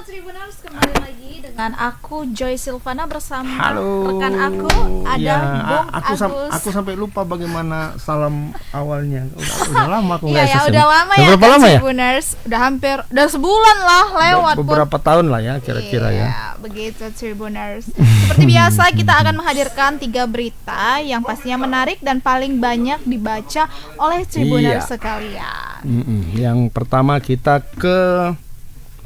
Tribuners, kembali lagi dengan aku Joy Silvana bersama Halo. rekan aku ada Bung Agus. Aku sampai lupa bagaimana salam awalnya. Udah lama aku nggak Iya ya, SSM. udah lama ya berapa kan, lama ya? Tribuners. Udah sebulan lah lewat. Beberapa tahun lah ya kira-kira iya, ya. Begitu Tribuners. Seperti biasa kita akan menghadirkan 3 berita yang pastinya menarik dan paling banyak dibaca oleh Tribuners sekalian. Yang pertama kita ke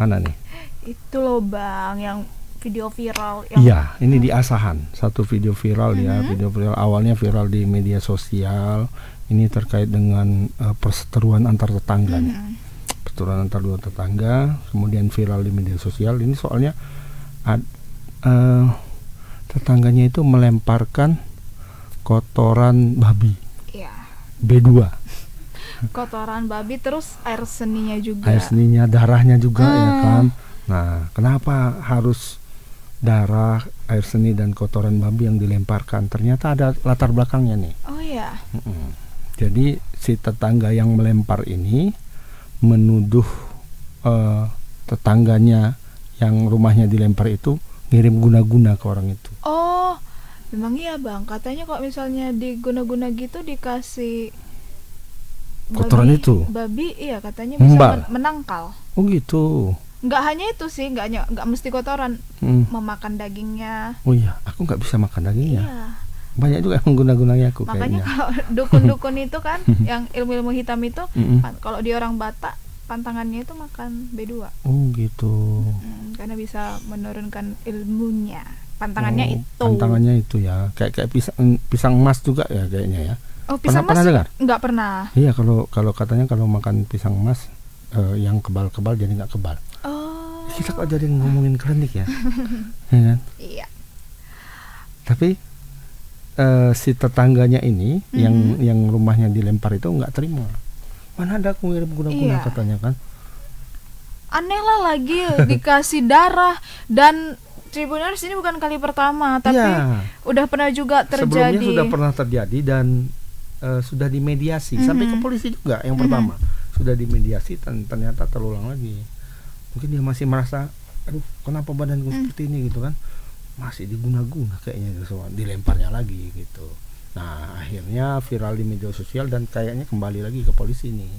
mana nih? Itu loh Bang, yang video viral yang Iya, ini di Asahan. Satu video viral ya, video viral awalnya viral di media sosial. Ini terkait dengan perseteruan antar tetangga nih. Perseteruan antar dua tetangga, kemudian viral di media sosial. Ini soalnya tetangganya itu melemparkan kotoran babi. Iya. B2. Kotoran babi, terus air seninya juga. Air seninya, darahnya juga ya kan. Nah, kenapa harus darah, air seni dan kotoran babi yang dilemparkan? Ternyata ada latar belakangnya nih. Oh iya. Jadi si tetangga yang melempar ini menuduh tetangganya yang rumahnya dilempar itu ngirim guna-guna ke orang itu. Oh, memang iya Bang. Katanya kok misalnya di guna-guna gitu dikasih Kotoran itu? Babi, iya katanya bisa menangkal. Oh gitu. Nggak hanya itu sih, nggak mesti kotoran, memakan dagingnya. Oh iya, aku nggak bisa makan dagingnya. Iya. Banyak juga yang guna-gunanya aku Makanya kayaknya. kalau dukun-dukun itu kan, yang ilmu-ilmu hitam itu, kalau di orang Batak, pantangannya itu makan B2. Oh gitu. Karena bisa menurunkan ilmunya. Pantangannya itu. Pantangannya itu ya, kayak pisang emas juga ya kayaknya ya. Oh, pisang pernah emas? dengar? Nggak pernah. Iya, kalau katanya kalau makan pisang emas yang kebal-kebal jadi nggak kebal. Oh. Kita kok jadi ngomongin klinik ya, ya kan? Iya. Tapi si tetangganya ini yang rumahnya dilempar itu nggak terima. Mana ada aku ngirim guna-guna katanya kan? Aneh lah lagi dikasih darah. Dan Tribuners ini bukan kali pertama, tapi udah pernah juga terjadi. Sebelumnya sudah pernah terjadi dan sudah dimediasi sampai ke polisi juga yang pertama. Sudah dimediasi dan ternyata terulang lagi. Mungkin dia masih merasa, aduh kenapa badanku seperti ini gitu kan, masih diguna-guna kayaknya gitu, dilemparnya lagi gitu. Nah akhirnya viral di media sosial dan kayaknya kembali lagi ke polisi nih.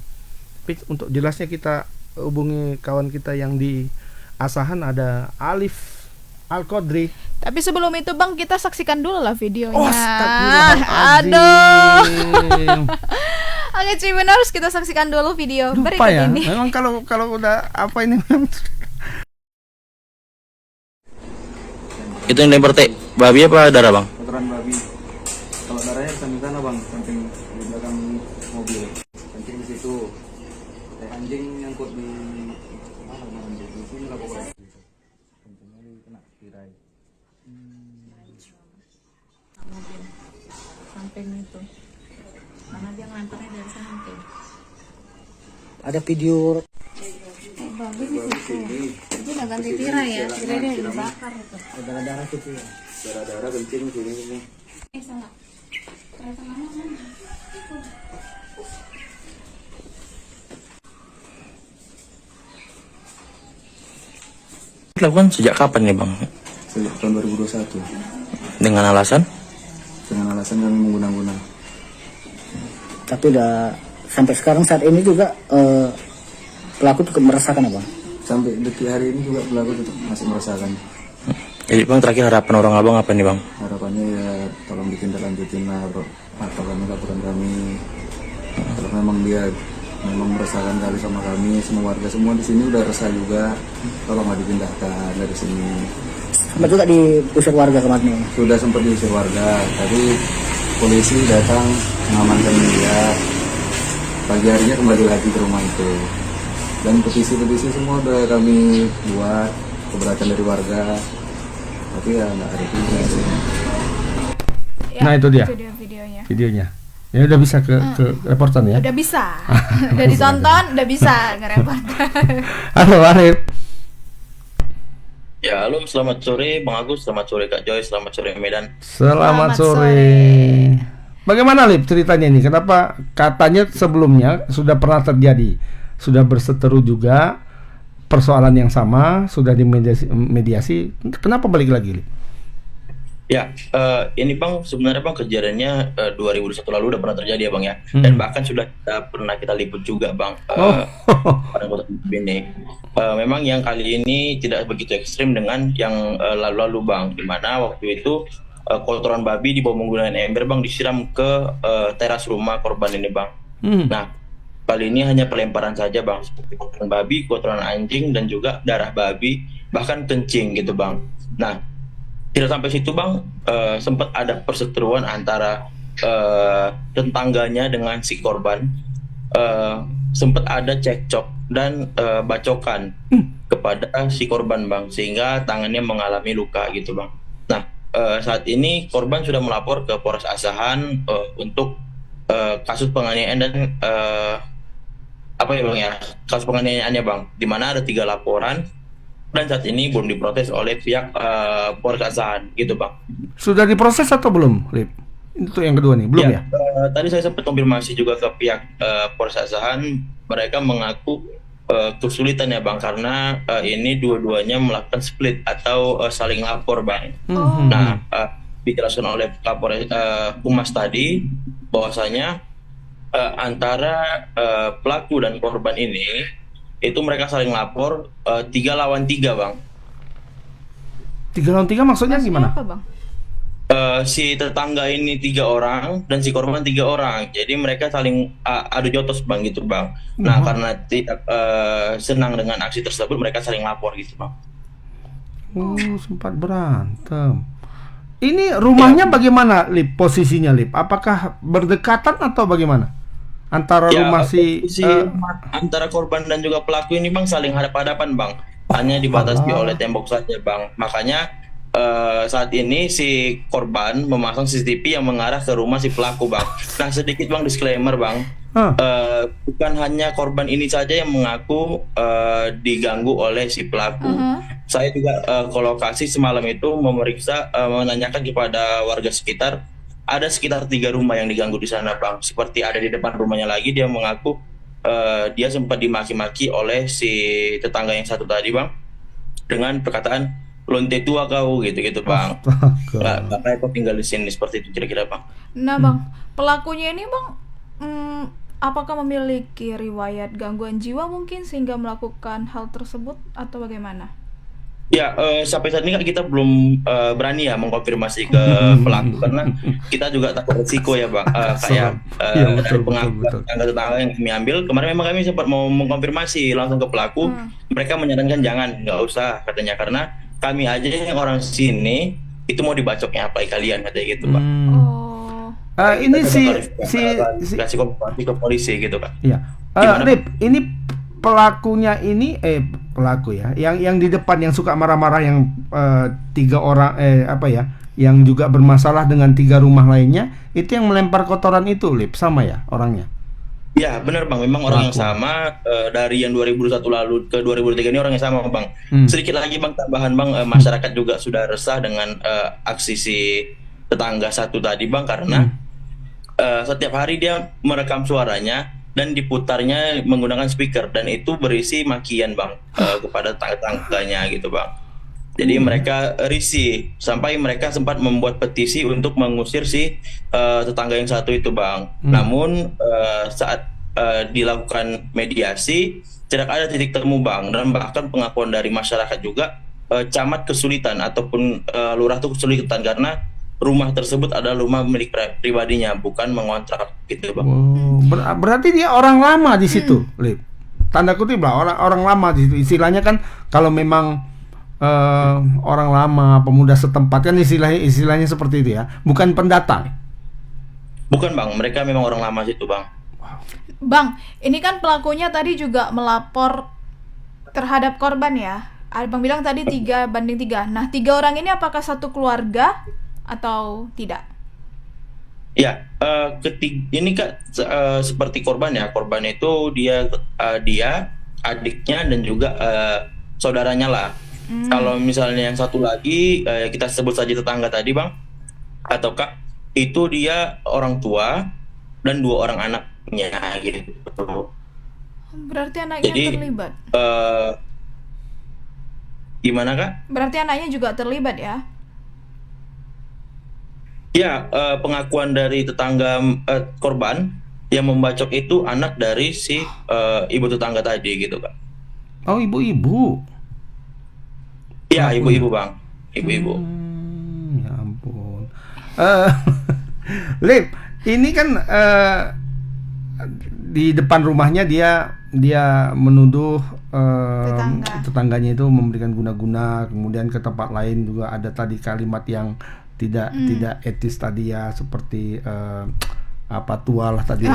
Tapi untuk jelasnya kita hubungi kawan kita yang di Asahan, ada Alif Al-Qadri. Tapi sebelum itu Bang, kita saksikan dulu lah videonya. Oh, aduh. Oke Tribuners, kita saksikan dulu video Lupa berikut ya? ini. Memang kalau udah apa ini Itu yang lempar babi apa darah bang? Kotoran babi. Kalau darahnya di samping sana bang, samping di belakang mobil. Kencing di situ. Kayak anjing nyangkut di mana kemarin di sini lah pokoknya. Kencingnya kena tirai. Mobil samping itu, karena dia ngelemparnya dari samping. Ada video Bagus di situ. Itu udah ganti tirai ya, tirai dia dibakar itu. darah-darah gitu ya. Darah-darah kencing sini semua. Salah. Ternyata mana mana. Dilakukan sejak kapan nih bang? Sejak tahun 2021. Dengan alasan? Dengan alasan kami mengguna-guna. Tapi udah sampai sekarang saat ini juga pelaku cukup merasakan apa? Sampai detik hari ini juga pelaku tetap masih merasakan. Jadi bang, terakhir harapan orang abang apa nih bang? Harapannya ya tolong ditindaklanjutin lah laporan kami. Kalau memang dia merasakan kali sama kami, semua warga semua di sini udah resah juga, tolong dipindahkan dari sini. Sempat juga diusir warga kemarin. Sudah sempat diusir warga, tapi polisi datang mengamankan dia. Pagi harinya kembali lagi ke rumah itu. Dan petisi-petisi semua udah kami buat, keberatan dari warga, tapi ya nggak ada juga. Ya, Nah itu dia videonya. videonya. Ya udah bisa ke reportan ya. Udah bisa. Udah ditonton, udah bisa nge-report. Halo Arif. Ya, halo, selamat sore Bang Agus, selamat sore Kak Joy, selamat sore Medan. Selamat Selamat sore. sore. Bagaimana Lip ceritanya ini? Kenapa katanya sebelumnya sudah pernah terjadi, sudah berseteru juga persoalan yang sama, sudah mediasi. Kenapa balik lagi Lip? Ya, ini Bang, sebenarnya Bang kejadiannya 2001 lalu udah pernah terjadi ya Bang ya. Dan bahkan sudah pernah kita liput juga Bang pada kota ini. Memang yang kali ini tidak begitu ekstrim dengan yang lalu-lalu Bang, di mana waktu itu kotoran babi dibawa menggunakan ember Bang disiram ke teras rumah korban ini Bang. Nah, kali ini hanya pelemparan saja Bang, seperti kotoran babi, kotoran anjing, dan juga darah babi, bahkan kencing gitu Bang. Nah, tidak sampai situ Bang, sempat ada perseteruan antara tetangganya dengan si korban. Sempat ada cekcok dan bacokan kepada si korban Bang, sehingga tangannya mengalami luka gitu Bang. Nah, saat ini korban sudah melapor ke Polres Asahan untuk kasus penganiayaan dan apa ya Bang ya, kasus penganiayaannya Bang, di mana ada 3 laporan. Dan saat ini belum diproses oleh pihak Polres Asahan gitu Bang. Sudah diproses atau belum, Lip? Itu yang kedua nih, belum ya? Tadi saya sempat konfirmasi juga ke pihak Polres Asahan, mereka mengaku kesulitan ya Bang, karena ini dua-duanya melakukan split atau saling lapor Bang. Nah, dijelaskan oleh Kapolres Humas tadi bahwasanya antara pelaku dan korban ini itu mereka saling lapor 3 lawan 3 Bang. 3 lawan 3 maksudnya gimana? Apa Bang? Si tetangga ini 3 orang dan si korban 3 orang. Jadi mereka saling adu jotos Bang gitu Bang. Nah, karena tidak senang dengan aksi tersebut, mereka saling lapor gitu Bang. Oh, sempat berantem. Ini rumahnya bagaimana Lip, posisinya Lip? Apakah berdekatan atau bagaimana? Antara rumah antara korban dan juga pelaku ini Bang saling hadap-hadapan Bang. Hanya dibatasi oleh tembok saja Bang. Makanya saat ini si korban memasang CCTV yang mengarah ke rumah si pelaku Bang. Nah, sedikit Bang disclaimer Bang, bukan hanya korban ini saja yang mengaku diganggu oleh si pelaku. Saya juga ke lokasi semalam itu memeriksa, menanyakan kepada warga sekitar. Ada sekitar 3 rumah yang diganggu di sana Bang. Seperti ada di depan rumahnya lagi, dia mengaku dia sempat dimaki-maki oleh si tetangga yang satu tadi Bang, dengan perkataan lonte tua kau gitu Bang. Gak kayak kau tinggal di sini, seperti itu kira-kira Bang. Nah Bang, pelakunya ini Bang, apakah memiliki riwayat gangguan jiwa mungkin sehingga melakukan hal tersebut atau bagaimana? Ya, sampai saat ini kita belum berani ya mengkonfirmasi ke pelaku karena kita juga takut risiko ya Bang. Kayak dari pengakuan tetangga yang kami ambil kemarin, memang kami sempat mau mengkonfirmasi langsung ke pelaku. Mereka menyarankan jangan, nggak usah katanya, karena kami aja yang orang sini itu mau dibacoknya apa kalian, katanya gitu Pak. Ini kasih konfirmasi ke polisi gitu Pak. Iya. Rip, ini pelakunya ini pelaku ya, yang di depan yang suka marah-marah, yang 3 orang yang juga bermasalah dengan 3 rumah lainnya, itu yang melempar kotoran itu, Lip, sama ya orangnya? Ya benar Bang, memang orang yang sama. Dari yang 2001 lalu ke 2003 ini orang yang sama Bang. Sedikit lagi Bang tambahan Bang, masyarakat juga sudah resah dengan aksi si tetangga satu tadi Bang, karena setiap hari dia merekam suaranya dan diputarnya menggunakan speaker, dan itu berisi makian Bang kepada tetangganya gitu Bang. Jadi mereka risih sampai mereka sempat membuat petisi untuk mengusir si tetangga yang satu itu Bang. Namun saat dilakukan mediasi tidak ada titik temu Bang, dan bahkan pengakuan dari masyarakat juga camat kesulitan ataupun lurah itu kesulitan karena rumah tersebut adalah rumah milik pribadinya, bukan mengontrak gitu Bang. Berarti dia orang lama di situ, Lip. Tanda kutip lah, orang lama di situ. Istilahnya kan kalau memang orang lama, pemuda setempat kan istilahnya seperti itu ya, bukan pendatang. Bukan Bang, mereka memang orang lama situ Bang. Bang, ini kan pelakunya tadi juga melapor terhadap korban ya. Abang bilang tadi 3-3. Nah, 3 orang ini apakah satu keluarga atau tidak? Ya, ini Kak seperti korban ya. Korban itu dia adiknya dan juga saudaranya lah. Kalau misalnya yang satu lagi kita sebut saja tetangga tadi Bang atau Kak, itu dia orang tua dan 2 orang anaknya gitu. Berarti anaknya Jadi terlibat. Gimana Kak? Berarti anaknya juga terlibat ya? Ya, pengakuan dari tetangga korban yang membacok itu anak dari si ibu tetangga tadi gitu Kak. Oh, ibu-ibu. Ya, ibu-ibu Bang, ibu-ibu. Ya ampun. Eh, Lip, ini kan di depan rumahnya dia menuduh tetangganya itu memberikan guna-guna, kemudian ke tempat lain juga ada tadi kalimat yang tidak etis tadi ya, seperti apa tua lah tadi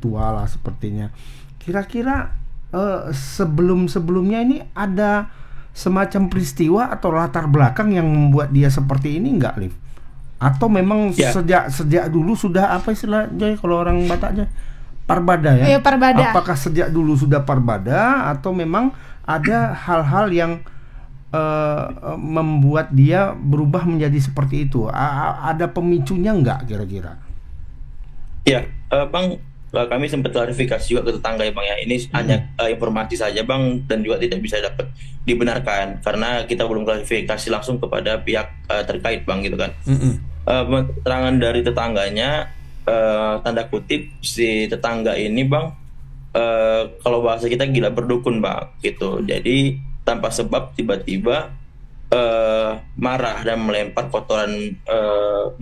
tua lah sepertinya. Kira-kira sebelumnya ini ada semacam peristiwa atau latar belakang yang membuat dia seperti ini enggak, Liv? Atau memang sejak dulu sudah apa istilah Joy kalau orang Bataknya parbada ya? Iya, parbada. Apakah sejak dulu sudah parbada atau memang ada hal-hal yang membuat dia berubah menjadi seperti itu? Ada pemicunya enggak kira-kira? Ya, Bang, kami sempat klarifikasi juga ke tetangga ya Bang ya. Ini hanya informasi saja Bang dan juga tidak bisa dapat dibenarkan karena kita belum klarifikasi langsung kepada pihak terkait Bang gitu kan. Keterangan dari tetangganya, tanda kutip si tetangga ini Bang, kalau bahasa kita gila berdukun Bang gitu. Jadi tanpa sebab tiba-tiba marah dan melempar kotoran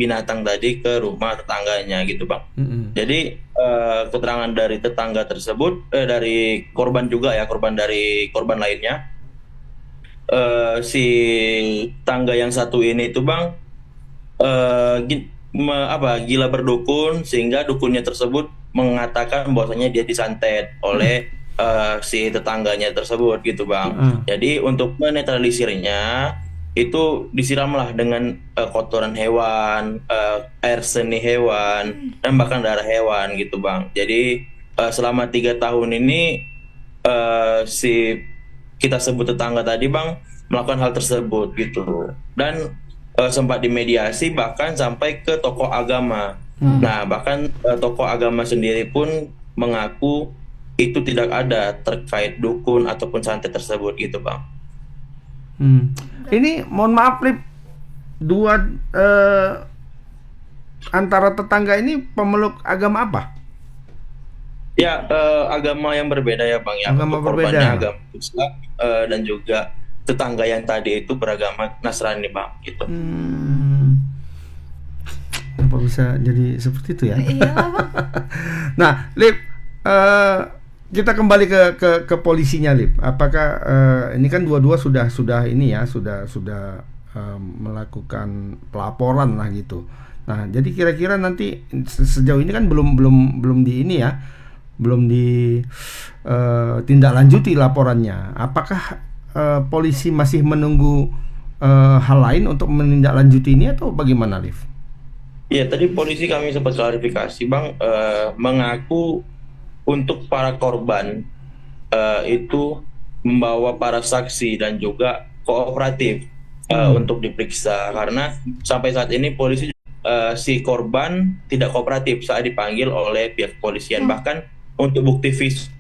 binatang tadi ke rumah tetangganya gitu Bang. Jadi keterangan dari tetangga tersebut, dari korban juga ya, korban dari korban lainnya, si tangga yang satu ini itu Bang gila berdukun, sehingga dukunnya tersebut mengatakan bahwasanya dia disantet oleh si tetangganya tersebut gitu Bang. Jadi untuk menetralisirnya itu disiramlah dengan kotoran hewan, air seni hewan, dan bahkan darah hewan gitu Bang. Jadi selama 3 tahun ini si kita sebut tetangga tadi Bang melakukan hal tersebut gitu, dan sempat dimediasi bahkan sampai ke tokoh agama. Nah bahkan tokoh agama sendiri pun mengaku itu tidak ada terkait dukun ataupun santet tersebut gitu Bang. Ini mohon maaf Lip, antara tetangga ini pemeluk agama apa? Ya, agama yang berbeda ya Bang ya. Agama Untuk berbeda. korbannya agama Islam, dan juga tetangga yang tadi itu beragama Nasrani Bang gitu. Kenapa bisa jadi seperti itu ya? Iyalah Bang. Nah, Lip, kita kembali ke polisinya, Lip. Apakah ini kan dua-dua sudah ini ya, sudah melakukan pelaporan lah gitu. Nah, jadi kira-kira nanti sejauh ini kan belum di ini ya, belum ditindaklanjuti laporannya. Apakah polisi masih menunggu hal lain untuk menindaklanjuti ini atau bagaimana, Liv? Ya, tadi polisi kami sempat klarifikasi Bang, mengaku untuk para korban itu membawa para saksi dan juga kooperatif untuk diperiksa, karena sampai saat ini polisi si korban tidak kooperatif saat dipanggil oleh pihak kepolisian. Bahkan untuk bukti fisik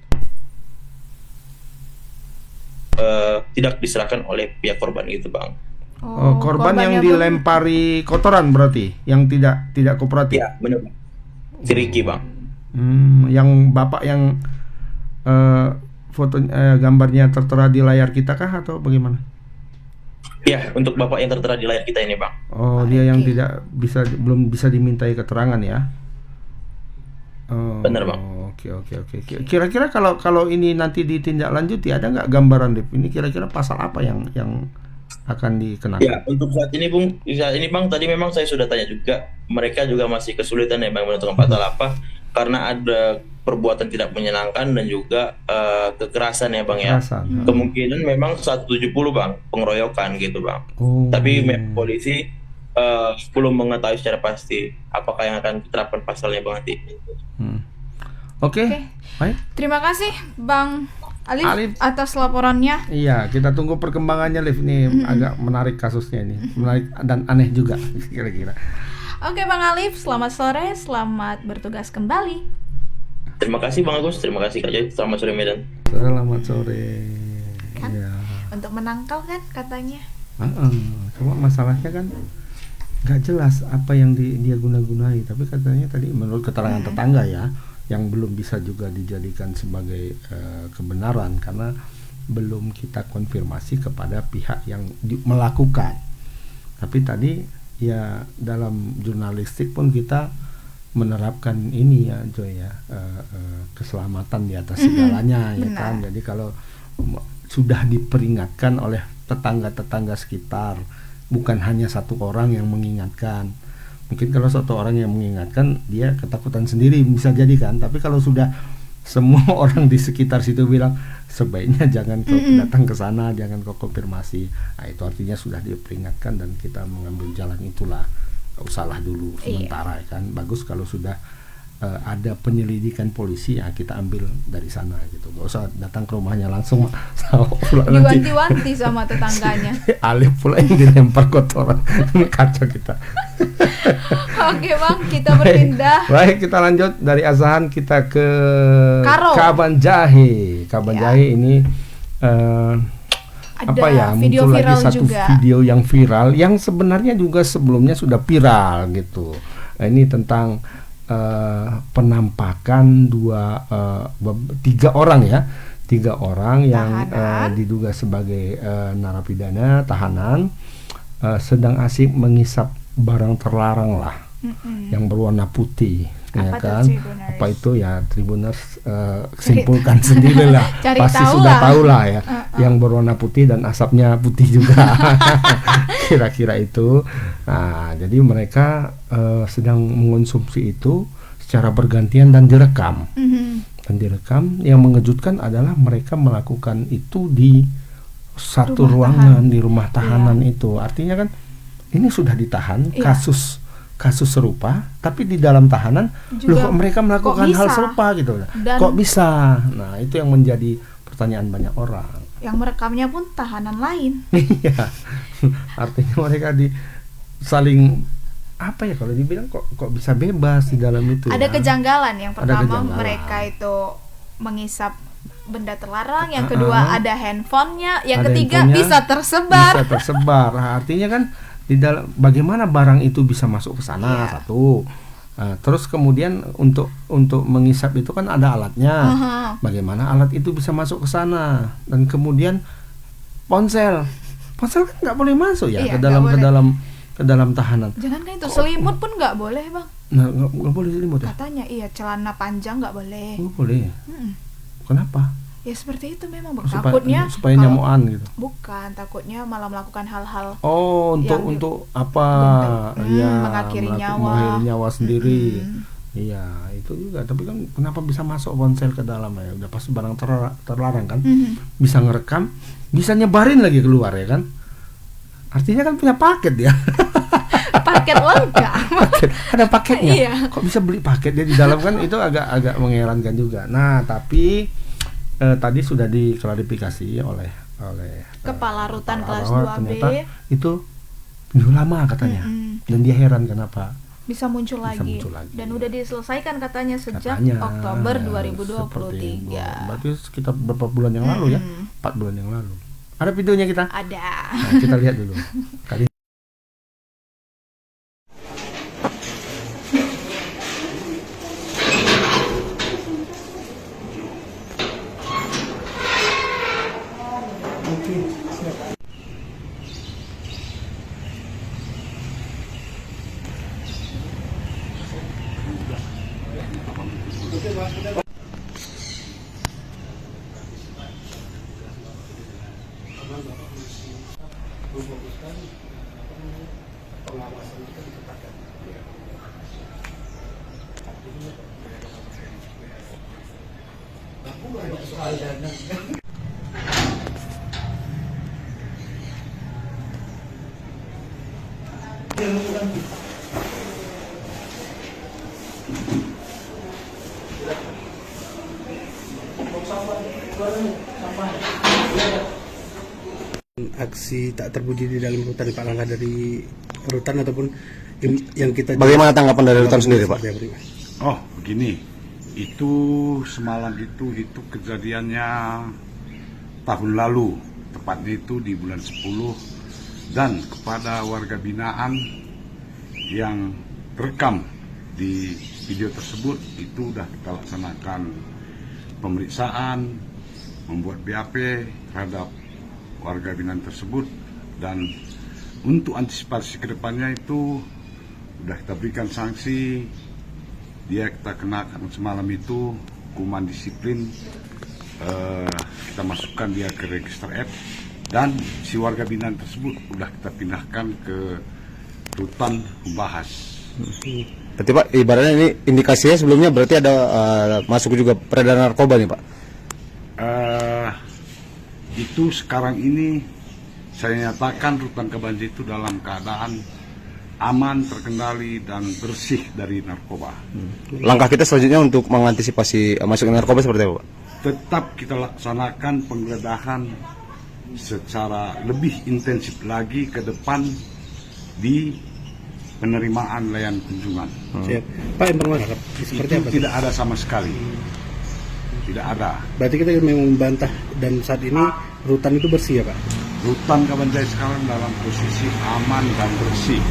tidak diserahkan oleh pihak korban gitu Bang. Korban yang dilempari kotoran berarti yang tidak kooperatif. Ya benar Bang. Si Ricky Bang. Yang bapak yang foto gambarnya tertera di layar kita kah atau bagaimana? Ya, untuk bapak yang tertera di layar kita ini Bang. Oh, dia yang belum bisa dimintai keterangan ya? Benar Bang. Oke. Kira-kira kalau ini nanti ditindaklanjuti, ada nggak gambaran, Dip? Ini kira-kira pasal apa yang akan dikenakan? Ya, untuk saat ini Bang, tadi memang saya sudah tanya juga, mereka juga masih kesulitan ya Bang menentukan pasal apa, karena ada perbuatan tidak menyenangkan dan juga kekerasan ya Bang ya. Kemungkinan memang 170 Bang, pengeroyokan gitu Bang. Tapi polisi belum mengetahui secara pasti apakah yang akan diterapkan pasalnya Bang nanti. Oke, Oke. baik. Terima kasih Bang Alif, Alif. atas laporannya. Iya, kita tunggu perkembangannya, Liv. Ini agak menarik kasusnya ini, menarik dan aneh juga kira-kira. Oke Bang Alif, selamat sore, selamat bertugas kembali. Terima kasih Bang Agus, terima kasih Kak Joy. Selamat sore Medan. Selamat sore. Kan? Iya. Untuk menangkal kan katanya. Cuma masalahnya kan nggak jelas apa yang dia guna-gunai. Tapi katanya tadi menurut keterangan tetangga ya, yang belum bisa juga dijadikan sebagai kebenaran karena belum kita konfirmasi kepada pihak yang melakukan. Tapi tadi ya dalam jurnalistik pun kita menerapkan ini ya Joy ya, keselamatan di atas segalanya ya kan. Jadi kalau sudah diperingatkan oleh tetangga-tetangga sekitar, bukan hanya satu orang yang mengingatkan. Mungkin kalau satu orang yang mengingatkan dia ketakutan sendiri bisa jadi kan, tapi kalau sudah semua orang di sekitar situ bilang sebaiknya jangan kau datang ke sana, jangan kau konfirmasi, nah itu artinya sudah diperingatkan dan kita mengambil jalan itulah. Gak usahlah dulu sementara kan, bagus kalau sudah ada penyelidikan polisi ya kita ambil dari sana gitu, gak usah datang ke rumahnya langsung diwanti-wanti sama tetangganya. Alif pula yang dilempar kotoran. Kacau kita. Oke Bang, kita berpindah. Baik, kita lanjut dari Asahan kita ke Karo. Kaban Jahe. Kaban Jahe ini Ada apa ya, video muncul viral lagi satu juga. video yang viral yang sebenarnya juga sebelumnya sudah viral gitu. Nah, ini tentang penampakan tiga orang yang diduga sebagai narapidana tahanan sedang asik mengisap barang terlarang lah yang berwarna putih. Ya kan, apa itu ya Tribuners simpulkan sendirilah. Pasti sudah tahu lah ya, yang berwarna putih dan asapnya putih juga. Kira-kira itu. Nah, jadi mereka sedang mengonsumsi itu secara bergantian dan direkam. Dan direkam, yang mengejutkan adalah mereka melakukan itu di satu ruangan di rumah tahanan itu. Artinya kan ini sudah ditahan kasus serupa, tapi di dalam tahanan loh mereka melakukan hal serupa gitu. Kok bisa? Nah, itu yang menjadi pertanyaan banyak orang. Yang merekamnya pun tahanan lain. Iya. Artinya mereka saling apa ya kalau dibilang kok bisa bebas di dalam itu. Ada kejanggalan. Yang pertama kejanggalan. Mereka itu mengisap benda terlarang, yang kedua ada handphonenya, yang ketiga bisa tersebar. Nah, artinya kan di dalam bagaimana barang itu bisa masuk ke sana satu. Terus kemudian untuk mengisap itu kan ada alatnya. Bagaimana alat itu bisa masuk ke sana, dan kemudian ponsel kan nggak boleh masuk ya ke dalam tahanan. Jangan kan itu selimut pun nggak boleh Bang. Nah, nggak boleh selimut ya? Katanya iya, celana panjang nggak boleh. Nggak boleh. Kenapa? Ya seperti itu memang Bang. Supaya nyamuan gitu. Bukan, takutnya malah melakukan hal-hal. Untuk apa? Mengakhiri nyawa sendiri. Iya, itu juga. Tapi kan kenapa bisa masuk ponsel ke dalam ya? Udah pasti barang terlarang kan? Bisa ngerekam, bisa nyebarin lagi keluar ya kan? Artinya kan punya paket ya. Paket lengkap. Ada paketnya. Iya. Kok bisa beli paket dia di dalam kan? Itu agak mengherankan juga. Nah, tapi tadi sudah diklarifikasi oleh Kepala Rutan kelas ternyata 2B. itu lama katanya. Dan dia heran kenapa bisa muncul lagi. Dan udah diselesaikan katanya sejak Oktober 2023. Berarti sekitar beberapa bulan yang lalu ya, 4 bulan yang lalu. Ada videonya kita? Ada. Nah, kita lihat dulu. Kali Aksi tak terpuji di dalam rutan Pak Langga dari rutan ataupun yang kita. Bagaimana tanggapan dari rutan sendiri, Pak? Oh, begini. Itu semalam itu kejadiannya tahun lalu, tepatnya itu di bulan 10, dan kepada warga binaan yang terekam di video tersebut itu sudah kita laksanakan pemeriksaan, membuat BAP terhadap warga binaan tersebut, dan untuk antisipasi kedepannya itu sudah kita berikan sanksi. Dia kita kenakan semalam itu hukuman disiplin, kita masukkan dia ke register F, dan si warga binaan tersebut sudah kita pindahkan ke rutan Humbahas. Berarti Pak, ibaratnya ini indikasinya sebelumnya berarti ada masuk juga peredaran narkoba nih Pak? Itu sekarang ini saya nyatakan rutan Kabanjai itu dalam keadaan aman, terkendali, dan bersih dari narkoba. Langkah kita selanjutnya untuk mengantisipasi masuknya narkoba seperti apa Pak? Tetap kita laksanakan penggeledahan secara lebih intensif lagi ke depan di penerimaan layanan kunjungan. Siap. Pak, informasi seperti Itu apa? tidak ada sama sekali. Tidak ada. Berarti kita memang membantah, dan saat ini rutan itu bersih ya Pak? Rutan Kabanjai sekarang dalam posisi aman dan bersih.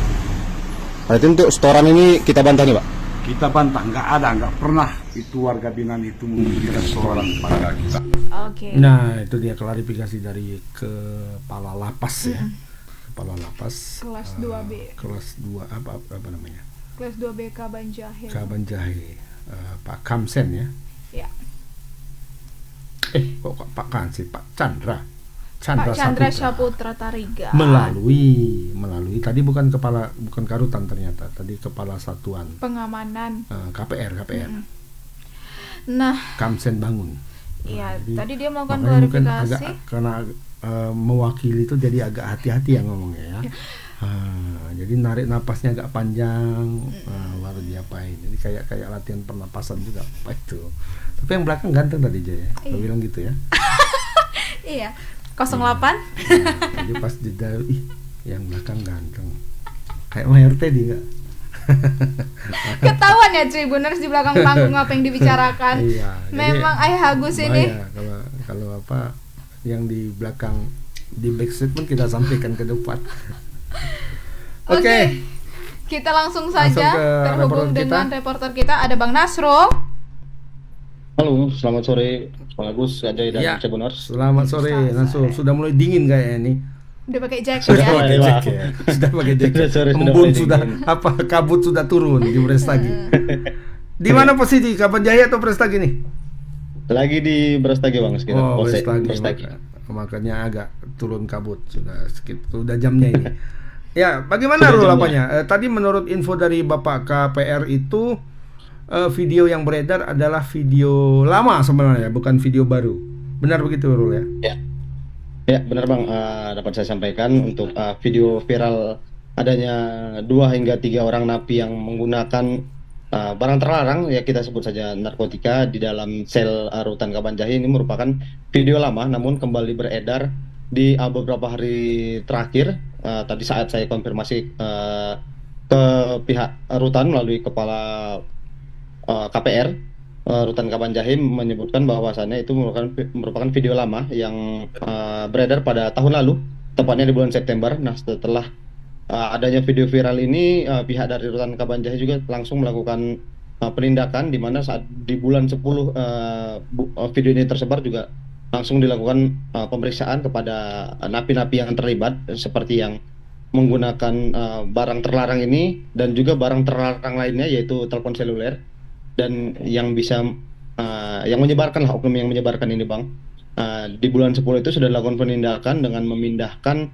Berarti untuk setoran ini kita bantah nih Pak? Kita bantah, nggak pernah itu warga binaan itu memberikan setoran kepada kita. Oke. Nah, itu dia klarifikasi dari kepala lapas ya. Kepala lapas Kelas 2B. Kelas 2 apa namanya? Kelas 2B Kabanjahe. Kabanjahe, Pak Kamsen ya. Ya. Kok Pak Kamsen, Pak Chandra. Pak Chandra Saputra Tarigan. Melalui tadi bukan karutan ternyata, tadi kepala satuan Pengamanan. KPR. Nah, Kamsen Bangun. iya, Jadi, tadi dia melakukan makanya mungkin klarifikasi. karena mewakili itu jadi agak hati-hati ya ngomongnya ya. Jadi narik napasnya agak panjang, baru diapain. Jadi kayak latihan pernapasan juga apa itu. Tapi yang belakang ganteng tadi Jaya. Lo bilang gitu ya. Iya. 08. Jadi pas jeda, yang belakang ganteng. Kayak Mayor Teddy enggak? Ketahuan ya Tribuners di belakang panggung apa yang dibicarakan. Iya, Memang Ayah Agus ini. Kalau apa yang di belakang di backstage pun kita sampaikan ke depan. Oke. Kita langsung saja ke terhubung reporter dengan kita. reporter kita, ada Bang Nasro. Halo, selamat sore Bang Agus, Ajay dan Ya. Tribuners. Selamat sore. Langsung sudah mulai dingin kayaknya nih. Udah pakai jaket Sudah ya. pakai jaket. Sudah pakai jaket. Sore, sudah Embun mulai sudah dingin. kabut sudah turun di Brastagi. Di mana posisi Kabanjai atau Brastagi nih? Lagi di Brastagi Bang, sekitar Polsek Brastagi. Makanya agak turun kabut sudah jamnya ini. Ya, bagaimana Rul apanya? Tadi menurut info dari Bapak KPR itu video yang beredar adalah video lama sebenarnya, bukan video baru. Benar begitu Rul ya? Ya, benar Bang. Dapat saya sampaikan untuk video viral adanya 2 hingga 3 orang napi yang menggunakan barang terlarang, ya kita sebut saja narkotika, di dalam sel rutan Kabanjahe. Ini merupakan video lama namun kembali beredar di beberapa hari terakhir. Tadi saat saya konfirmasi ke pihak rutan melalui kepala KPR rutan Kabanjahe menyebutkan bahwasannya itu merupakan video lama yang beredar pada tahun lalu, tepatnya di bulan September. Nah, setelah adanya video viral ini, pihak dari rutan Kabanjahe juga langsung melakukan penindakan, di mana saat di bulan 10 video ini tersebar juga langsung dilakukan pemeriksaan kepada napi-napi yang terlibat, seperti yang menggunakan barang terlarang ini dan juga barang terlarang lainnya, yaitu telepon seluler, dan yang bisa yang menyebarkan lah, oknum yang menyebarkan ini Bang. Di bulan 10 itu sudah dilakukan penindakan dengan memindahkan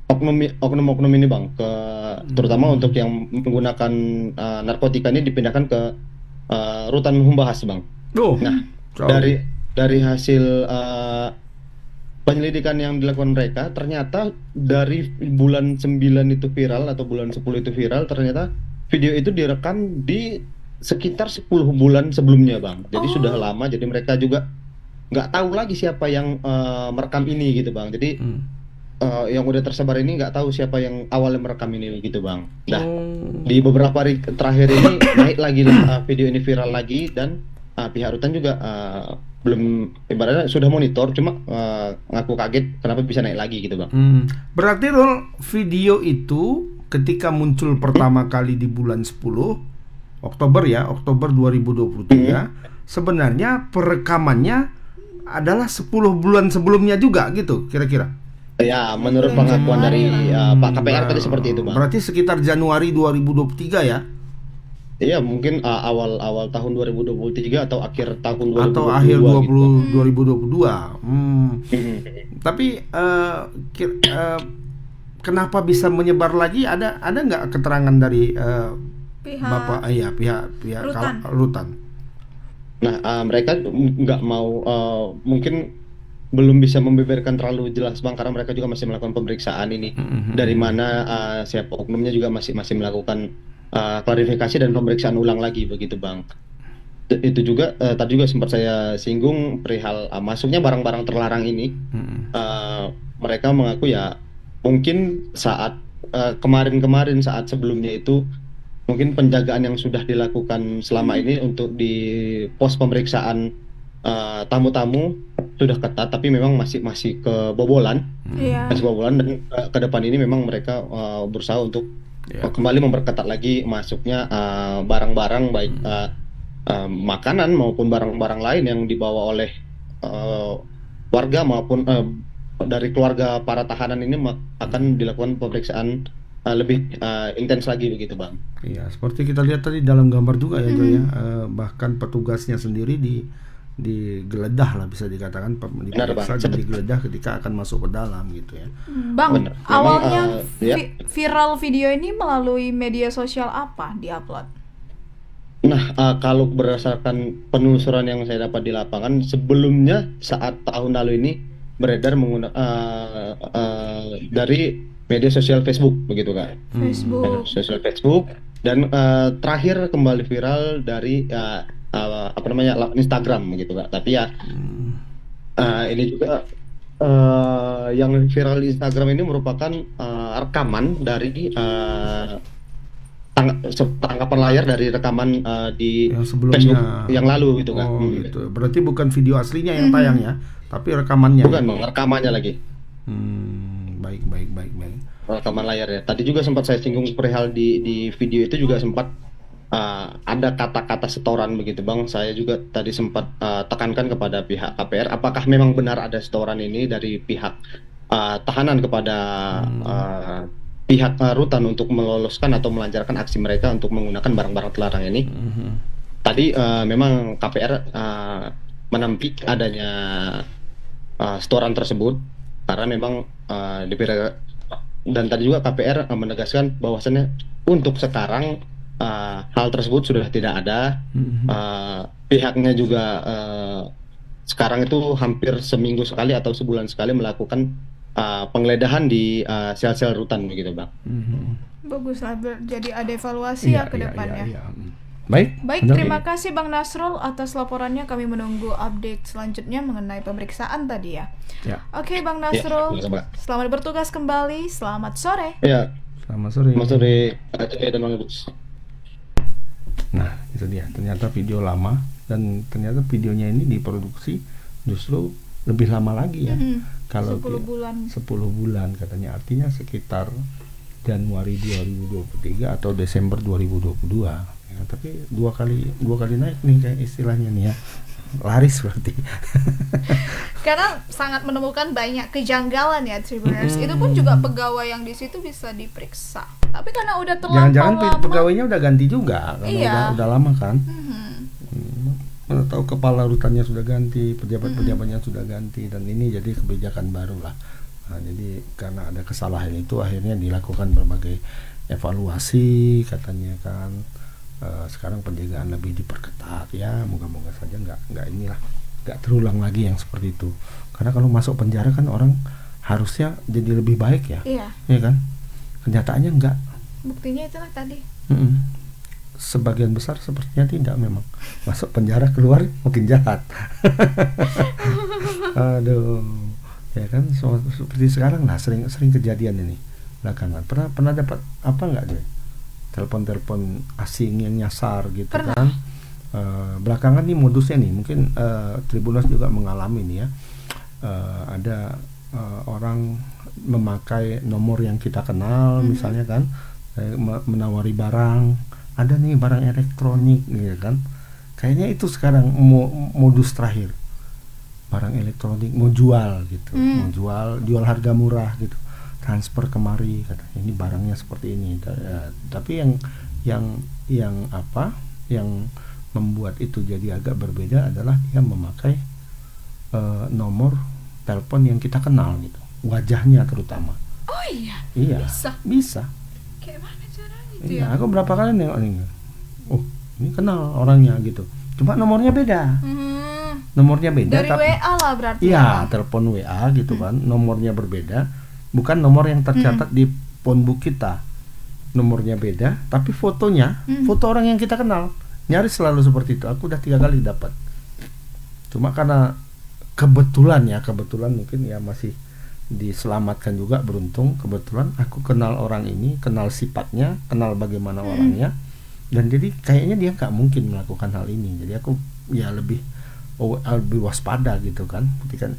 oknum-oknum ini Bang, terutama untuk yang menggunakan narkotika ini dipindahkan ke rutan Humbahas Bang. Oh, Nah, so. dari hasil penyelidikan yang dilakukan mereka, ternyata dari bulan 9 itu viral atau bulan 10 itu viral, ternyata video itu direkam di sekitar 10 bulan sebelumnya, Bang. Jadi sudah lama, jadi mereka juga nggak tahu lagi siapa yang merekam ini gitu, Bang. Jadi yang udah tersebar ini nggak tahu siapa yang awalnya merekam ini gitu, Bang. Nah, di beberapa hari terakhir ini naik lagi video ini viral lagi, dan pihak rutan juga belum, ibaratnya sudah monitor, cuma ngaku kaget kenapa bisa naik lagi gitu, Bang. Berarti Rul, video itu ketika muncul pertama kali di bulan 10 Oktober ya, Oktober 2023, sebenarnya perekamannya adalah 10 bulan sebelumnya juga gitu kira-kira. Ya, menurut pengakuan dari Pak KPR tadi seperti itu, Bang. Berarti sekitar Januari 2023 ya? Iya, mungkin awal tahun 2023 atau akhir tahun 2022 atau akhir gitu. 2022. Tapi kenapa bisa menyebar lagi? Ada nggak keterangan dari Pihak Bapak pihak rutan. rutan? Nah, mereka nggak mau, mungkin belum bisa membeberkan terlalu jelas, Bang, karena mereka juga masih melakukan pemeriksaan ini. Dari mana siapa oknumnya juga masih melakukan klarifikasi dan pemeriksaan ulang lagi begitu, Bang. Itu juga tadi juga sempat saya singgung perihal masuknya barang-barang terlarang ini. Mereka mengaku ya mungkin saat kemarin saat sebelumnya itu mungkin penjagaan yang sudah dilakukan selama ini untuk di pos pemeriksaan tamu-tamu sudah ketat, tapi memang masih kebobolan. Masih kebobolan, dan ke depan ini memang mereka berusaha untuk kembali memperketat lagi masuknya barang-barang baik makanan maupun barang-barang lain yang dibawa oleh warga maupun dari keluarga para tahanan ini akan dilakukan pemeriksaan lebih intens lagi begitu, Bang. Iya, seperti kita lihat tadi dalam gambar juga ya, itu ya, bahkan petugasnya sendiri digeledah lah, bisa dikatakan diperiksa dan digeledah ketika akan masuk ke dalam gitu ya. Bang, Benar. awalnya Ya. viral video ini melalui media sosial apa diupload? Nah, kalau berdasarkan penelusuran yang saya dapat di lapangan, sebelumnya saat tahun lalu ini beredar menggunakan dari media sosial Facebook begitu, kan? Facebook. Sosial Facebook, dan terakhir kembali viral dari Instagram begitu, Kak. Tapi ya ini juga yang viral di Instagram ini merupakan rekaman dari tangkapan layar dari rekaman di yang sebelumnya, Facebook yang lalu gitu, kan. Gitu. Berarti bukan video aslinya yang tayang ya, tapi rekamannya. Bukan, Bang, rekamannya lagi. Baik. Rekaman layar ya. Tadi juga sempat saya singgung perihal di video itu juga sempat ada kata-kata setoran begitu, Bang. Saya juga tadi sempat tekankan kepada pihak KPR, apakah memang benar ada setoran ini dari pihak tahanan kepada pihak rutan untuk meloloskan atau melancarkan aksi mereka untuk menggunakan barang-barang terlarang ini. Tadi memang KPR menampik adanya setoran tersebut, karena memang dan tadi juga KPR menegaskan bahwasannya untuk sekarang hal tersebut sudah tidak ada. Pihaknya juga sekarang itu hampir seminggu sekali atau sebulan sekali melakukan penggeledahan di sel-sel rutan begitu, Bang. Bagus lah, jadi ada evaluasi ya ke depannya. Baik, Terima kasih Bang Nasrul atas laporannya. Kami menunggu update selanjutnya mengenai pemeriksaan tadi ya. Oke, Bang Nasrul, selamat bertugas kembali. Selamat sore. Ya, selamat sore. Selamat sore, dan Bang Agus. Nah, itu dia. Ternyata video lama, dan ternyata videonya ini diproduksi justru lebih lama lagi ya. Kalau 10 bulan. 10 bulan katanya, artinya sekitar Januari 2023 atau Desember 2022. Ya, tapi dua kali naik nih kayak istilahnya nih ya. Laris berarti. Karena sangat menemukan banyak kejanggalan ya, Tribuners. Itu pun juga pegawai yang di situ bisa diperiksa. Tapi karena udah terlampau jangan-jangan lama, pegawainya udah ganti juga karena udah lama kan. Mana tahu kepala rutannya sudah ganti, pejabat-pejabatnya sudah ganti, dan ini jadi kebijakan baru lah. Nah, jadi karena ada kesalahan itu akhirnya dilakukan berbagai evaluasi katanya kan. Sekarang penjagaan lebih diperketat ya, moga-moga saja nggak terulang lagi yang seperti itu. Karena kalau masuk penjara kan orang harusnya jadi lebih baik ya. Iya. Iya kan? Kenyataannya enggak. Buktinya itulah tadi. Sebagian besar sepertinya tidak memang. Masuk penjara keluar makin jahat. Aduh. Ya kan seperti sekarang lah sering kejadian ini belakangan. Pernah dapat apa enggak Joy? Telepon asing yang nyasar gitu. Pernah. Kan? Belakangan nih modusnya nih mungkin Tribuners juga mengalami nih ya. Ada orang memakai nomor yang kita kenal misalnya kan, menawari barang, ada nih barang elektronik gitu kan, kayaknya itu sekarang modus terakhir, barang elektronik mau jual gitu, mau jual harga murah gitu, transfer kemari katanya ini barangnya seperti ini. Tapi yang membuat itu jadi agak berbeda adalah dia memakai nomor telepon yang kita kenal gitu, wajahnya terutama. Oh iya. Iya. Bisa. Kayak mana caranya itu Iya, ya? aku berapa kali nengok nih. Oh, ini kenal orangnya gitu. Cuma nomornya beda. Nomornya beda. Dari WA lah berarti. Iya, telepon WA gitu kan. Nomornya berbeda. Bukan nomor yang tercatat di phonebook kita. Nomornya beda, tapi fotonya, foto orang yang kita kenal. Nyaris selalu seperti itu. Aku udah 3 kali dapat. Cuma karena kebetulan mungkin ya masih diselamatkan juga, beruntung kebetulan aku kenal orang ini, kenal sifatnya, kenal bagaimana orangnya, dan jadi kayaknya dia nggak mungkin melakukan hal ini. Jadi aku ya lebih waspada gitu kan, ketika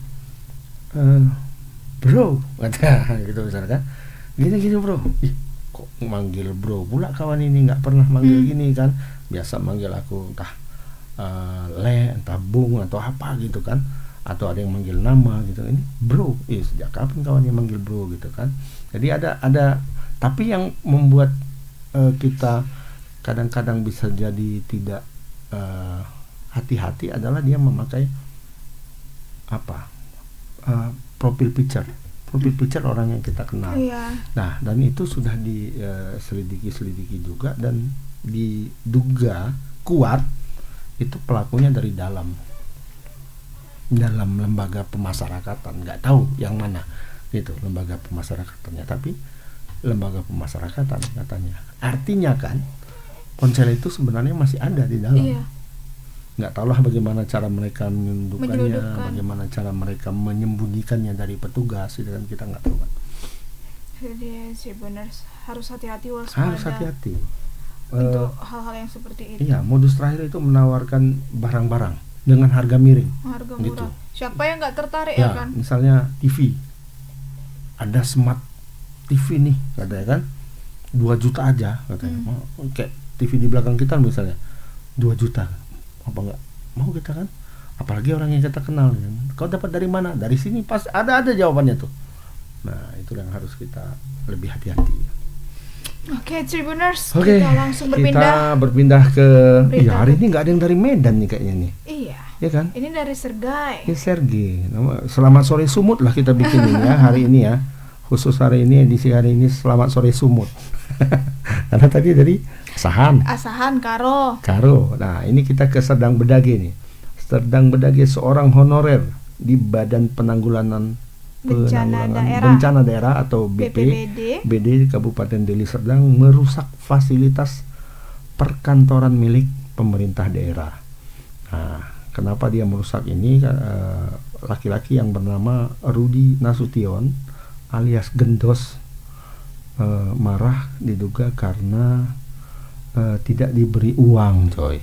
bro kata gitu misalkan, gini bro, ih kok manggil bro pula kawan ini, nggak pernah manggil gini kan, biasa manggil aku entah entah bung atau apa gitu kan, atau ada yang manggil nama gitu. Ini bro, sejak kapan kawan yang manggil bro gitu kan. Jadi ada tapi yang membuat kita kadang-kadang bisa jadi tidak hati-hati adalah dia memakai profil picture orang yang kita kenal. Nah, dan itu sudah diselidiki juga, dan diduga kuat itu pelakunya dari dalam lembaga pemasyarakatan, nggak tahu yang mana gitu lembaga pemasarakatannya, tapi lembaga pemasyarakatan katanya. Artinya kan ponsel itu sebenarnya masih ada di dalam. Nggak tahulah bagaimana cara mereka menyelundupkannya, bagaimana cara mereka menyembunyikannya dari petugas, itu kan kita nggak tahu kan. Jadi sih benar, harus hati-hati, waspada. Harus hati-hati untuk hal-hal yang seperti itu. Iya, modus terakhir itu menawarkan barang-barang dengan harga miring, harga murah. gitu. Siapa yang nggak tertarik ya kan? Misalnya TV, ada smart TV nih katanya kan, 2 juta aja katanya. Kayak TV di belakang kita misalnya 2 juta, apa nggak mau kita kan? Apalagi orang yang kita kenal kan. Kau dapat dari mana? Dari sini, pas ada jawabannya tuh. Nah, itu yang harus kita lebih hati-hati. Oke, Tribuners, kita langsung berpindah. Kita berpindah ke hari ini nggak ada yang dari Medan nih kayaknya nih. Iya. Ya kan? Ini dari Sergai. Ini Sergi. Selamat sore Sumut lah kita bikin ini ya hari ini ya. Khusus hari ini, edisi hari ini selamat sore Sumut. Karena tadi dari Asahan Karo. Nah, ini kita ke Serdang Bedage nih. Serdang Bedage, seorang honorer di Badan Penanggulangan Bencana Daerah atau BPBD Kabupaten Deli Serdang merusak fasilitas perkantoran milik pemerintah daerah. Nah, kenapa dia merusak ini? Laki-laki yang bernama Rudi Nasution alias Gendos marah diduga karena tidak diberi uang, coy.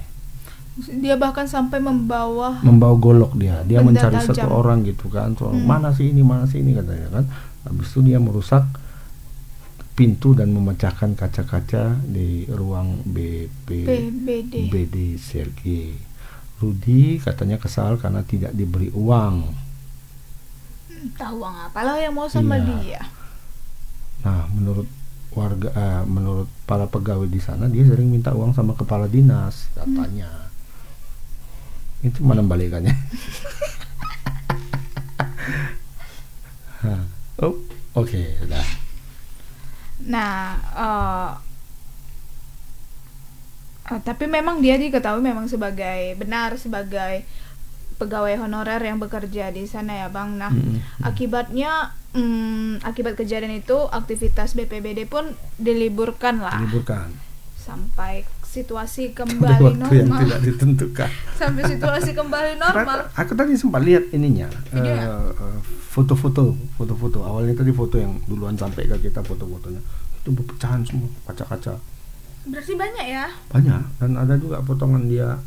Dia bahkan sampai membawa golok dia mencari satu orang gitu kan, mana sih ini katanya kan. Habis itu dia merusak pintu dan memecahkan kaca-kaca di ruang BPBD Sergi. Rudi katanya kesal karena tidak diberi uang. Tahu uang apa lah yang mau sama dia. Nah, menurut warga, menurut para pegawai di sana, dia sering minta uang sama kepala dinas katanya. Itu mana balikannya? Oke, udah. Nah, tapi memang dia diketahui memang sebagai pegawai honorer yang bekerja di sana ya Bang. Nah, akibatnya akibat kejadian itu aktivitas BPBD pun diliburkan lah. Diliburkan. Sampai situasi Pada kembali waktu yang normal. tidak ditentukan. Sampai situasi kembali normal. Aku tadi sempat lihat ininya, foto-foto. Awalnya tadi foto yang duluan sampai ke kita, foto-fotonya itu berpecahan semua, kaca-kaca. Berarti banyak ya? Banyak, dan ada juga potongan dia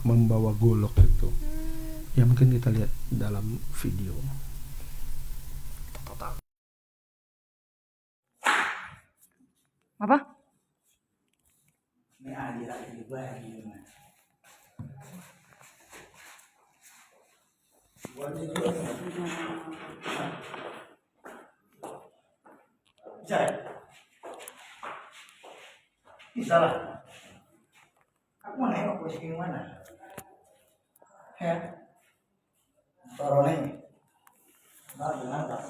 membawa golok itu. Ya mungkin kita lihat dalam video. Apa? Bisa lah. Aku mau nengok posisi mana? Ya. Torone. Nah, dengan tak.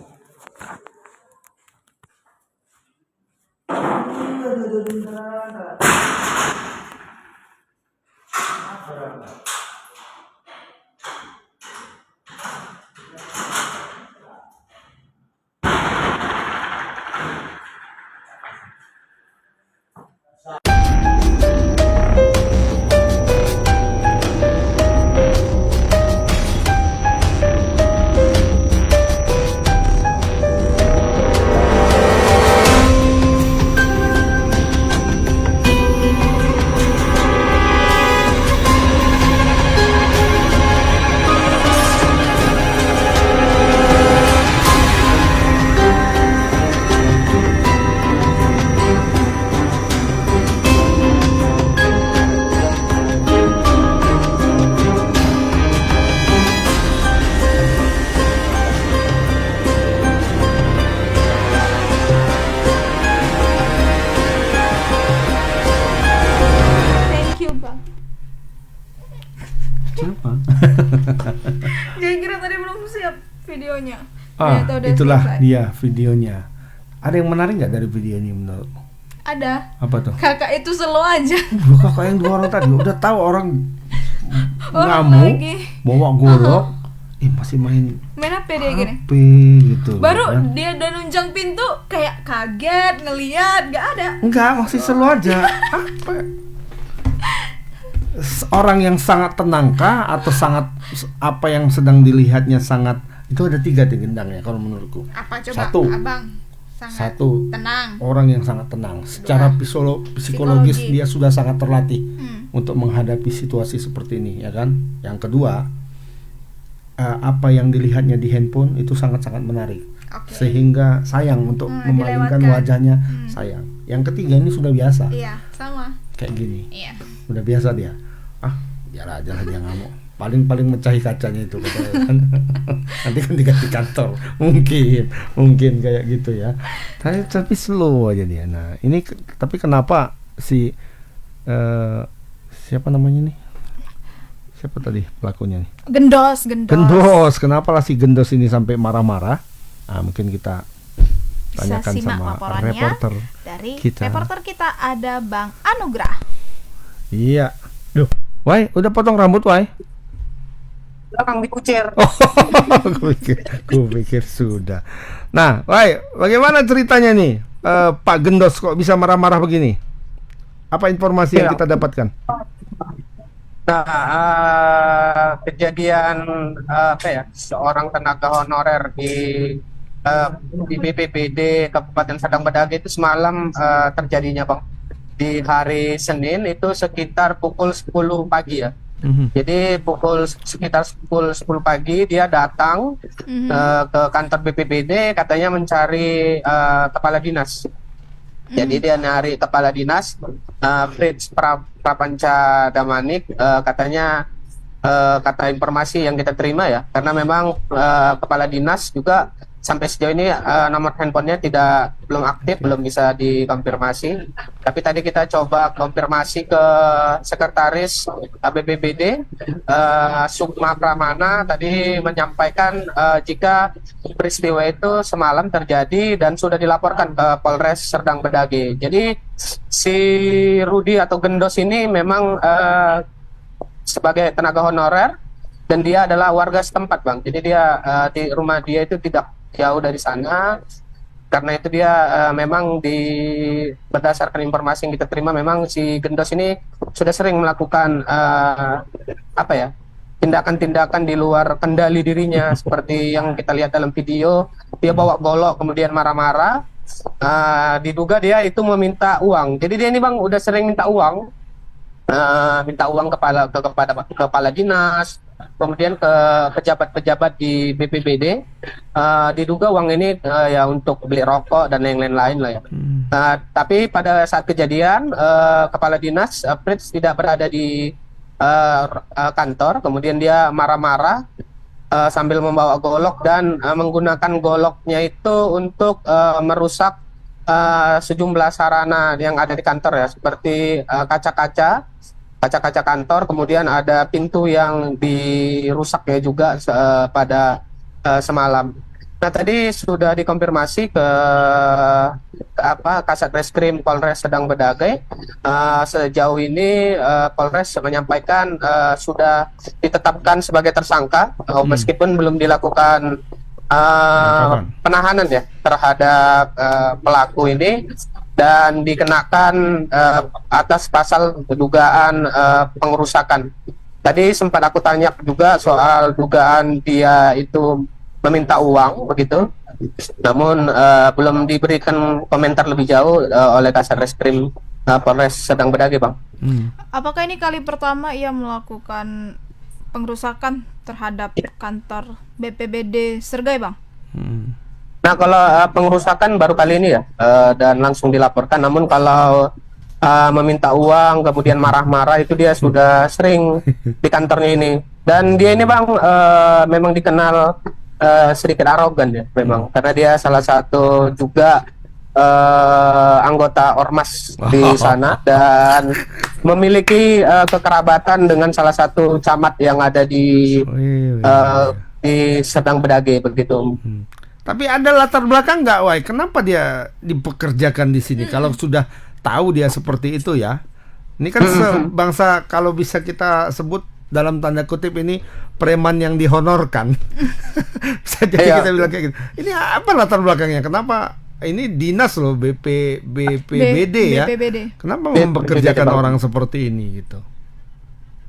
Siapa? Jangan kira tadi belum siap videonya. Ternyata udah itulah selesai. Dia videonya. Ada yang menarik nggak dari video ini menurutmu? Ada. Apa tuh? Kakak itu slow aja. Kakak yang dua orang tadi udah tahu orang ngamuk, bawa golok, masih main HP dia gini. HP gitu. Baru kan? Dia udah nunjang pintu kayak kaget ngelihat, nggak ada. Enggak, masih slow aja. Apa? Orang yang sangat tenangkah atau sangat apa yang sedang dilihatnya sangat, itu ada 3 gendangnya kalau menurutku. Apa coba? Satu, Abang. Satu, tenang. Orang yang sangat tenang. Secara psikologis dia sudah sangat terlatih untuk menghadapi situasi seperti ini, ya kan? Yang kedua, apa yang dilihatnya di handphone itu sangat-sangat menarik. Sehingga sayang untuk memalingkan wajahnya, sayang. Yang ketiga ini sudah biasa. Iya, sama. Kayak gini. Iya. Udah biasa dia. Biar aja lah dia ngamuk. Paling mecahi kacanya itu kan. Nanti kan diganti kantor. Mungkin kayak gitu ya. Tapi slow aja dia. Nah, ini tapi kenapa si siapa namanya nih? Siapa tadi pelakunya nih? Gendos. Kenapa lah si Gendos ini sampai marah-marah? Mungkin kita tanyakan sama reporter dari kita. Reporter kita ada Bang Anugrah. Iya. Duh, Wai, udah potong rambut, Wai? Belakang dikucir. Gue pikir sudah. Nah, Wai, bagaimana ceritanya nih? Pak Gendos kok bisa marah-marah begini? Apa informasi yang kita dapatkan? Nah, kejadian seorang tenaga honorer di BPBD Kabupaten Sadang Bedage itu semalam terjadinya, Bang. Di hari Senin itu sekitar pukul 10 pagi ya. Jadi sekitar pukul 10 pagi dia datang ke kantor BPBD katanya mencari kepala dinas. Jadi dia nyari kepala dinas Fritz Prapanca Damanik, katanya kata informasi yang kita terima ya, karena memang kepala dinas juga sampai sejauh ini nomor handphonenya belum aktif, belum bisa dikonfirmasi. Tapi tadi kita coba konfirmasi ke sekretaris BPBD Sukma Pramana, tadi menyampaikan jika peristiwa itu semalam terjadi dan sudah dilaporkan ke Polres Serdang Bedage. Jadi si Rudi atau Gendos ini memang sebagai tenaga honorer dan dia adalah warga setempat Bang. Jadi dia di rumah dia itu tidak jauh dari sana. Karena itu dia memang berdasarkan informasi yang kita terima, memang si Gendos ini sudah sering melakukan tindakan-tindakan di luar kendali dirinya seperti yang kita lihat dalam video. Dia bawa golok kemudian marah-marah. Diduga dia itu meminta uang. Jadi dia ini Bang udah sering minta uang, kepada kepala dinas, kemudian ke pejabat-pejabat di BPBD. Diduga uang ini ya untuk beli rokok dan yang lain-lain lah ya. Tapi pada saat kejadian kepala dinas Fritz tidak berada di kantor, kemudian dia marah-marah sambil membawa golok dan menggunakan goloknya itu untuk merusak sejumlah sarana yang ada di kantor ya, seperti kaca-kaca kantor, kemudian ada pintu yang dirusak ya juga pada semalam. Nah tadi sudah dikonfirmasi ke Kasat Reskrim Polres Sedang Bedagai. Sejauh ini Polres menyampaikan sudah ditetapkan sebagai tersangka, meskipun belum dilakukan penahanan ya terhadap pelaku ini, dan dikenakan atas pasal dugaan pengerusakan. Tadi sempat aku tanya juga soal dugaan dia itu meminta uang begitu, namun belum diberikan komentar lebih jauh oleh Kasat Reskrim Polres Sedang Bedagai Bang. Apakah ini kali pertama ia melakukan pengerusakan terhadap kantor BPBD Sergai Bang? Nah kalau pengerusakan baru kali ini ya, dan langsung dilaporkan. Namun kalau meminta uang kemudian marah-marah itu dia sudah sering di kantornya ini. Dan dia ini Bang memang dikenal sedikit arogan ya memang, karena dia salah satu juga anggota ormas di sana dan memiliki kekerabatan dengan salah satu camat yang ada di Sedang Bedagai begitu. Tapi ada latar belakang nggak, Wai? Kenapa dia dipekerjakan di sini? Kalau sudah tahu dia seperti itu ya. Ini kan sebangsa, kalau bisa kita sebut dalam tanda kutip ini preman yang dihonorkan. Bisa jadi kita bilang kayak gitu. Ini apa latar belakangnya? Kenapa ini dinas loh BPBD ya? Kenapa mempekerjakan orang seperti ini gitu?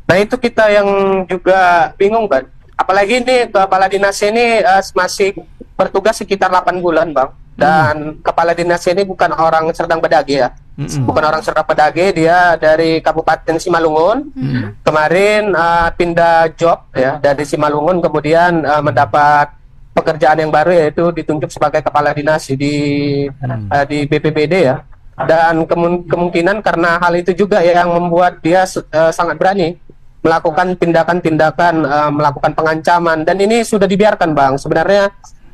Nah itu kita yang juga bingung kan. Apalagi ini kepala dinas ini masih bertugas sekitar 8 bulan Bang. Dan kepala dinas ini bukan orang Serdang Bedagai ya. Bukan orang Serdang Bedagai, dia dari Kabupaten Simalungun. Kemarin pindah job ya dari Simalungun, kemudian mendapat pekerjaan yang baru, yaitu ditunjuk sebagai kepala dinas di BPBD ya. Dan kemungkinan karena hal itu juga yang membuat dia sangat berani melakukan tindakan-tindakan, melakukan pengancaman, dan ini sudah dibiarkan Bang. Sebenarnya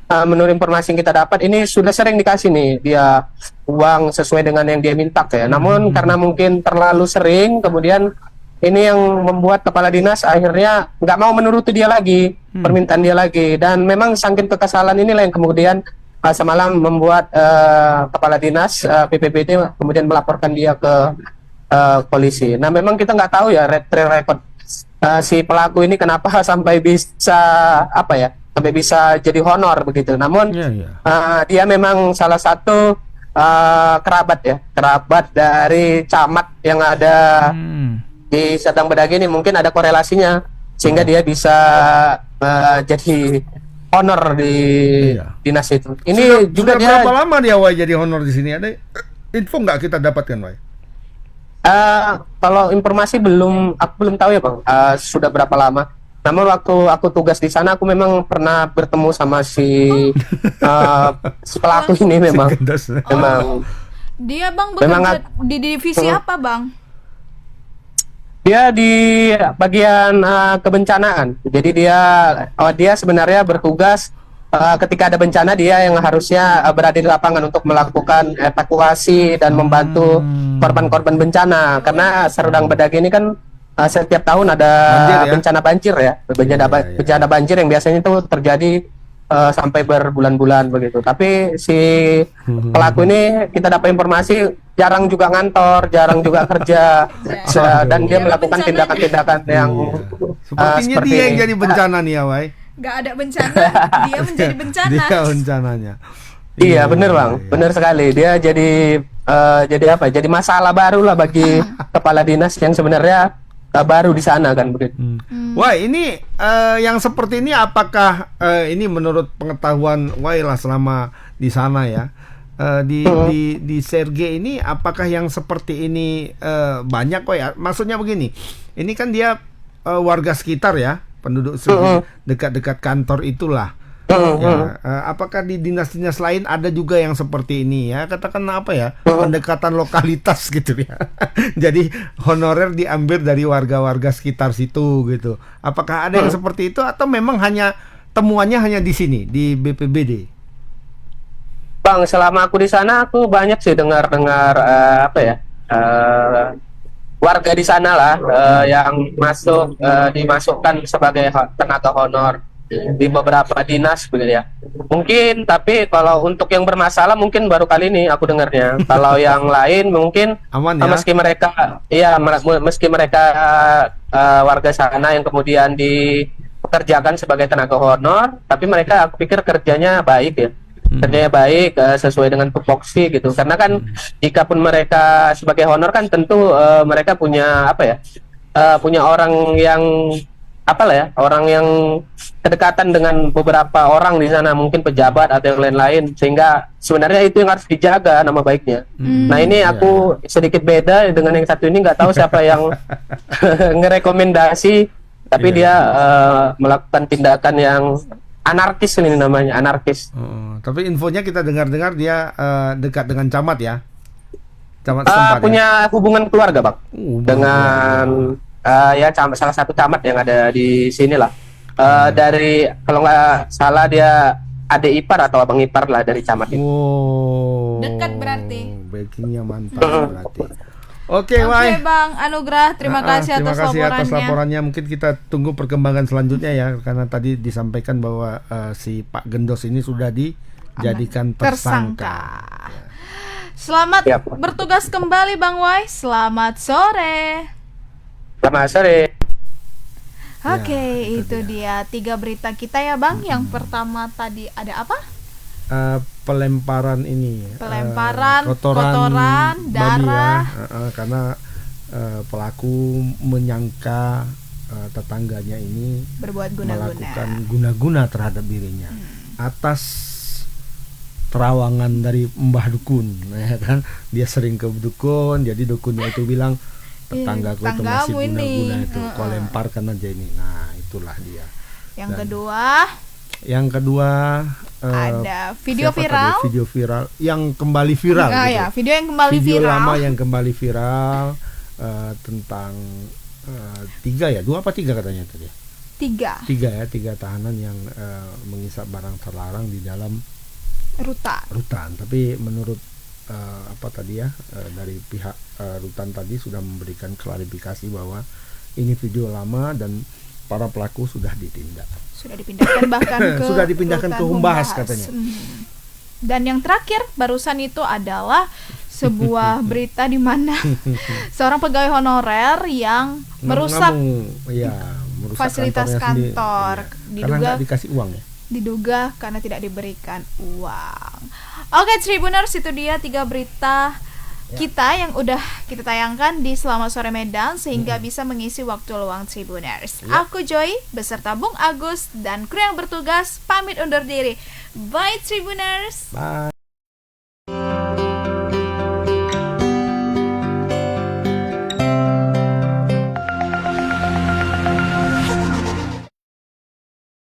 menurut informasi yang kita dapat, ini sudah sering dikasih nih dia uang sesuai dengan yang dia minta ya. Namun karena mungkin terlalu sering, kemudian ini yang membuat kepala dinas akhirnya nggak mau menuruti dia lagi, permintaan dia lagi. Dan memang saking kekesalan inilah yang kemudian semalam membuat kepala dinas BPBD kemudian melaporkan dia ke polisi. Nah memang kita nggak tahu ya record si pelaku ini kenapa sampai bisa sampai bisa jadi honor begitu. Namun dia memang salah satu kerabat dari camat yang ada di Sedang Bedagai ini. Mungkin ada korelasinya sehingga dia bisa jadi honor di dinas itu. Ini juga dia berapa lama dia jadi honor di sini? Ada info nggak kita dapatkan, Wai? Kalau informasi aku belum tahu ya Bang. Sudah berapa lama? Namun waktu aku tugas di sana, aku memang pernah bertemu sama si pelaku ini memang. Memang. Dia Bang bekerja di divisi apa Bang? Dia di bagian kebencanaan. Jadi dia sebenarnya bertugas ketika ada bencana, dia yang harusnya berada di lapangan untuk melakukan evakuasi dan membantu korban-korban bencana. Karena Serdang Bedagai ini kan setiap tahun ada bencana banjir ya, bencana banjir yang biasanya itu terjadi sampai berbulan-bulan begitu. Tapi si pelaku ini kita dapat informasi jarang juga ngantor, jarang juga kerja, dan dia melakukan tindakan-tindakan yang Sepertinya seperti dia yang ini. jadi bencana nih ya, Wai. Gak ada bencana, dia menjadi bencana. Dia bencananya. Iya bener bang, bener sekali. Dia jadi apa? Jadi masalah baru lah bagi kepala dinas yang sebenarnya baru di sana kan begitu. Wah, ini yang seperti ini apakah ini menurut pengetahuan Wai lah selama di sana ya, di Sergei ini apakah yang seperti ini banyak kok ya? Maksudnya begini, ini kan dia warga sekitar ya, penduduk dekat-dekat kantor itulah. Ya, apakah di dinas-dinas lain ada juga yang seperti ini ya, katakan apa ya, pendekatan lokalitas gitu ya. Jadi honorer diambil dari warga-warga sekitar situ gitu. Apakah ada yang seperti itu atau memang hanya temuannya hanya di sini di BPBD? Bang, selama aku di sana aku banyak sih dengar apa ya, warga di sana lah yang dimasukkan sebagai tenaga honor di beberapa dinas begitu ya. Mungkin, tapi kalau untuk yang bermasalah mungkin baru kali ini aku dengarnya. Kalau yang lain mungkin aman ya? meski mereka warga sana yang kemudian dipekerjakan sebagai tenaga honor, tapi mereka aku pikir kerjanya baik ya. Kerjanya baik, sesuai dengan tupoksi gitu. Karena kan jika pun mereka sebagai honor kan tentu mereka punya apa ya? Punya orang yang orang yang kedekatan dengan beberapa orang di sana, mungkin pejabat atau yang lain-lain, sehingga sebenarnya itu yang harus dijaga nama baiknya. Nah ini aku sedikit beda dengan yang satu ini, nggak tahu siapa yang ngerekomendasi, tapi dia melakukan tindakan yang anarkis, ini namanya anarkis. Tapi infonya kita dengar-dengar dia dekat dengan camat ya, camat setempat. Punya hubungan keluarga bang dengan salah satu camat yang ada di sini lah. Dari kalau nggak salah dia adik ipar atau abang ipar lah dari camat itu. Dekat berarti. Backingnya mantap berarti. Oke, Wai. Bang Anugrah, terima kasih atas laporannya. Mungkin kita tunggu perkembangan selanjutnya ya, karena tadi disampaikan bahwa si Pak Gendos ini sudah dijadikan tersangka. Selamat bertugas kembali Bang Wai. Selamat sore. Selamat sore. Oke, itu dia 3 berita kita ya Bang. Yang pertama tadi ada apa? Pelemparan ini. Kotoran, darah. Ya. Karena pelaku menyangka tetangganya ini berbuat melakukan guna-guna terhadap dirinya atas terawangan dari Mbah Dukun, ya kan? Dia sering ke dukun, jadi dukunnya itu bilang tetanggaku itu masih guna-guna itu, kau lemparkan aja ini. Nah itulah dia. Yang kedua ada video viral. Video viral yang kembali viral. Video yang kembali video viral. Lama yang kembali viral tentang 2 apa 3 katanya tadi? 3 tahanan yang mengisap barang terlarang di dalam rutan. Tapi menurut dari pihak rutan tadi sudah memberikan klarifikasi bahwa ini video lama dan para pelaku sudah dipindahkan bahkan ke Humbahas katanya. Dan yang terakhir barusan itu adalah sebuah berita di mana seorang pegawai honorer yang merusak fasilitas kantor, karena nggak dikasih uang ya. Diduga karena tidak diberikan uang. Oke, Tribuners, itu dia 3 berita kita yang udah kita tayangkan di Selamat Sore Medan sehingga bisa mengisi waktu luang Tribuners. Aku Joy beserta Bung Agus dan kru yang bertugas pamit undur diri. Bye Tribuners. Bye.